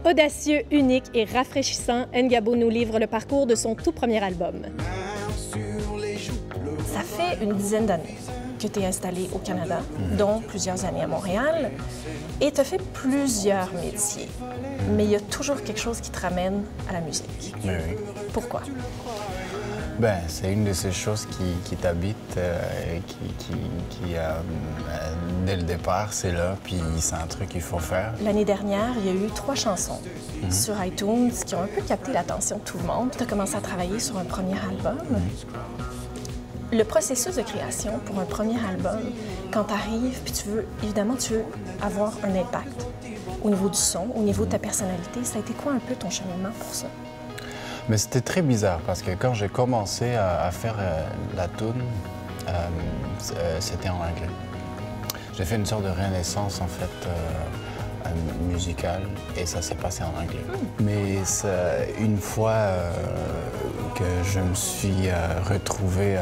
Audacieux, unique et rafraîchissant, Ngabo nous livre le parcours de son tout premier album. Ça fait une dizaine d'années que tu es installé au Canada, dont plusieurs années à Montréal, et tu as fait plusieurs métiers. Mais il y a toujours quelque chose qui te ramène à la musique. Oui. Pourquoi? Ben, c'est une de ces choses qui t'habite, dès le départ, c'est là, puis c'est un truc qu'il faut faire. L'année dernière, il y a eu 3 chansons sur iTunes qui ont un peu capté l'attention de tout le monde. Tu as commencé à travailler sur un premier album. Le processus de création pour un premier album, quand tu arrives, puis tu veux avoir un impact au niveau du son, au niveau de ta personnalité, ça a été quoi un peu ton cheminement pour ça? Mais c'était très bizarre parce que quand j'ai commencé à faire la tune, c'était en anglais. J'ai fait une sorte de renaissance en fait musicale et ça s'est passé en anglais. Mais une fois que je me suis retrouvé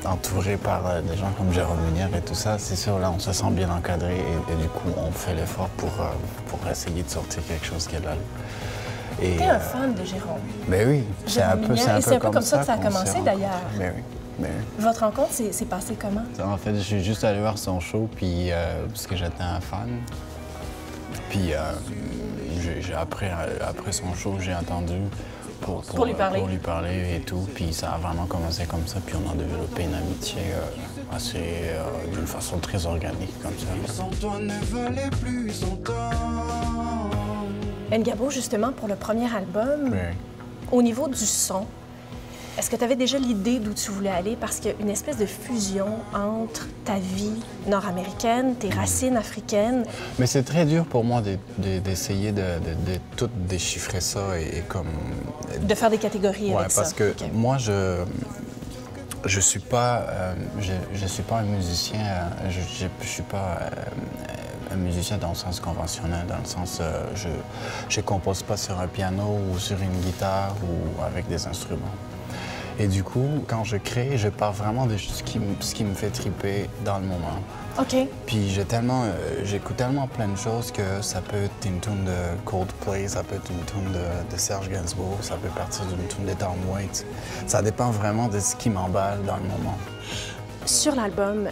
entouré par des gens comme Jérôme Munière et tout ça, c'est sûr là on se sent bien encadré et du coup on fait l'effort pour essayer de sortir quelque chose qui est là. T'es un fan de Jérôme. Ben oui, c'est un peu comme ça que ça a commencé d'ailleurs. Ben oui. Votre rencontre s'est passée comment? En fait, je suis juste allé voir son show, puis parce que j'étais un fan. Puis après son show, j'ai attendu pour lui parler et tout. Puis ça a vraiment commencé comme ça, puis on a développé une amitié d'une façon très organique comme ça. Ngabo, justement, pour le premier album, au niveau du son, est-ce que tu avais déjà l'idée d'où tu voulais aller? Parce qu'il y a une espèce de fusion entre ta vie nord-américaine, tes racines africaines. Mais c'est très dur pour moi d'essayer de tout déchiffrer ça et comme... De faire des catégories avec ça. Parce que moi, je suis pas un musicien, je suis pas un musicien dans le sens conventionnel, dans le sens je compose pas sur un piano ou sur une guitare ou avec des instruments. Et du coup, quand je crée, je pars vraiment de ce qui me fait triper dans le moment. OK. Puis j'écoute tellement plein de choses que ça peut être une tune de Coldplay, ça peut être une tune de Serge Gainsbourg, ça peut partir d'une tune de Tom Waits. Ça dépend vraiment de ce qui m'emballe dans le moment. Sur l'album,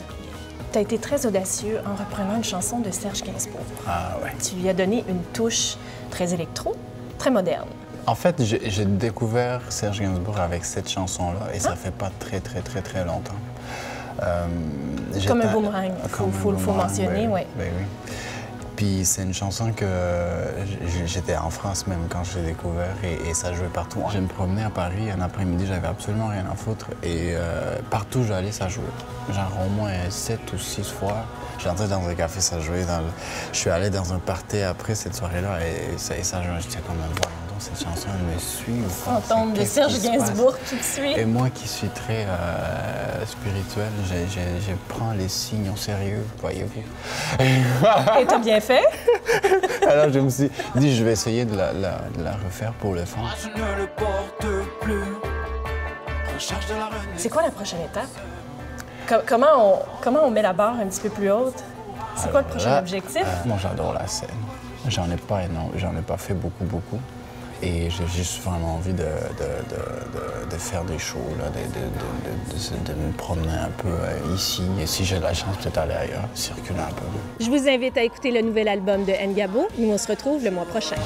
tu as été très audacieux en reprenant une chanson de Serge Gainsbourg. Ah ouais. Tu lui as donné une touche très électro, très moderne. En fait, j'ai découvert Serge Gainsbourg avec cette chanson-là et ça fait pas très longtemps. Comme un boomerang, il faut mentionner, oui. Ben oui. Puis c'est une chanson que j'étais en France même quand je l'ai découvert et ça jouait partout. Je me promenais à Paris un après-midi, j'avais absolument rien à foutre et partout où j'allais, ça jouait. Genre au moins 7 ou 6 fois. J'entrais dans un café, ça jouait. Je suis allé dans un party après cette soirée-là et ça jouait. J'étais comme, voyons donc, cette chanson, elle me suit. Fantôme de Serge Gainsbourg qui te suit. Et moi qui suis très spirituel, je prends les signes au sérieux, voyez-vous. Et t'as bien fait? Alors je me suis dit, je vais essayer de la refaire pour le fond. C'est quoi la prochaine étape? Comment on met la barre un petit peu plus haute? C'est quoi le prochain objectif? Moi, j'adore la scène. J'en ai pas fait beaucoup. Et j'ai juste vraiment envie de faire des shows, là, de me promener un peu ici. Et si j'ai de la chance, peut-être aller ailleurs, circuler un peu. Je vous invite à écouter le nouvel album de Ngabo. Nous, on se retrouve le mois prochain.